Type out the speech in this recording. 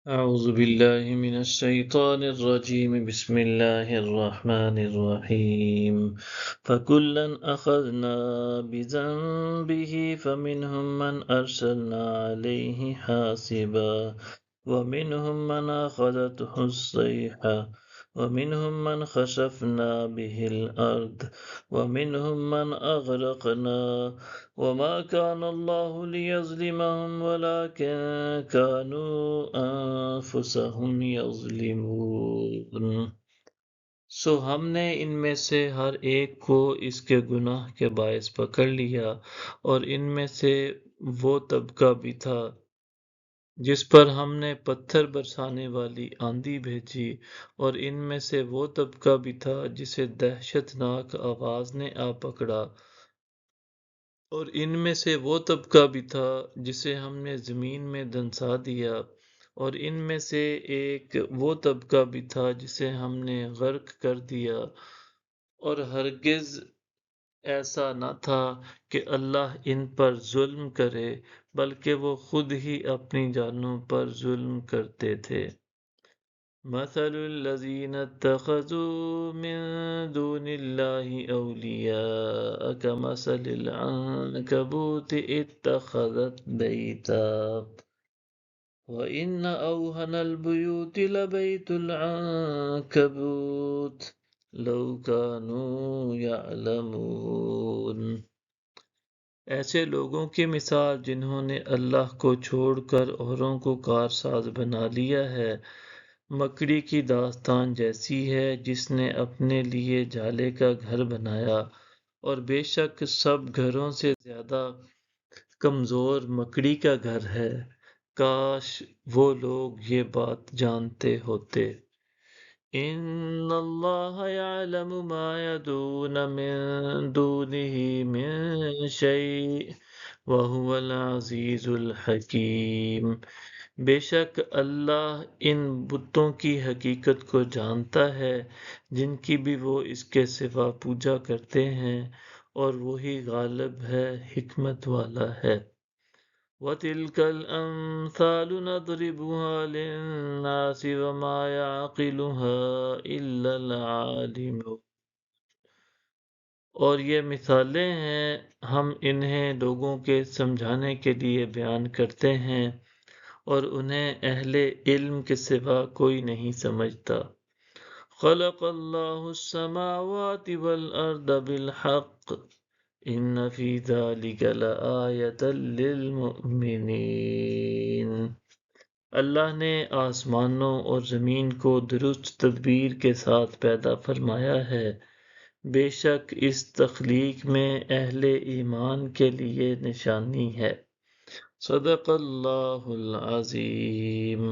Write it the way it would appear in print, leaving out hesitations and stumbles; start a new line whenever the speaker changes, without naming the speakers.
أعوذ بالله من الشيطان الرجيم بسم الله الرحمن الرحيم فكلا أخذنا بذنبه فمنهم من أرسلنا عليه حاصبا ومنهم من أخذته الصيحة ومنهم من خسفنا به الأرض ومنهم من أغرقنا وما كان الله ليظلمهم ولكن كانوا أنفسهم يظلمون۔ ہم نے ان میں سے ہر ایک کو اس کے گناہ کے باعث پکڑ لیا، اور ان میں سے وہ طبقہ بھی تھا جس پر ہم نے پتھر برسانے والی آندھی بھیجی، اور ان میں سے وہ طبقہ بھی تھا جسے دہشت ناک آواز نے آ پکڑا، اور ان میں سے وہ طبقہ بھی تھا جسے ہم نے زمین میں دنسا دیا، اور ان میں سے ایک وہ طبقہ بھی تھا جسے ہم نے غرق کر دیا، اور ہرگز ایسا نہ تھا کہ اللہ ان پر ظلم کرے، بلکہ وہ خود ہی اپنی جانوں پر ظلم کرتے تھے۔ مثل الذين اتخذوا من دون الله أولياء كمثل العنكبوت اتخذت بيتا وإن أوهن البيوت لبيت العنكبوت لو كانوا يعلمون۔ ایسے لوگوں کی مثال جنہوں نے اللہ کو چھوڑ کر اوروں کو کارساز بنا لیا ہے، مکڑی کی داستان جیسی ہے جس نے اپنے لیے جالے کا گھر بنایا، اور بے شک سب گھروں سے زیادہ کمزور مکڑی کا گھر ہے۔ کاش وہ لوگ یہ بات جانتے ہوتے۔ ان اللہ یعلم ما یدعون من دونه من شیء وهو العزیز الحکیم۔ بے شک اللہ ان بتوں کی حقیقت کو جانتا ہے جن کی بھی وہ اس کے سوا پوجا کرتے ہیں، اور وہی غالب ہے، حکمت والا ہے۔ وَتِلْكَ الْأَمْثَالُ نَضْرِبُهَا لِلنَّاسِ وَمَا يَعْقِلُهَا إِلَّا الْعَالِمُونَ۔ اور یہ مثالیں ہیں، ہم انہیں لوگوں کے سمجھانے کے لیے بیان کرتے ہیں، اور انہیں اہل علم کے سوا کوئی نہیں سمجھتا۔ خلق اللہ السماوات والارض بالحق ان فی ذلک لآیۃ للمؤمنین۔ اللہ نے آسمانوں اور زمین کو درست تدبیر کے ساتھ پیدا فرمایا ہے، بے شک اس تخلیق میں اہل ایمان کے لیے نشانی ہے۔ صدق اللہ العظیم۔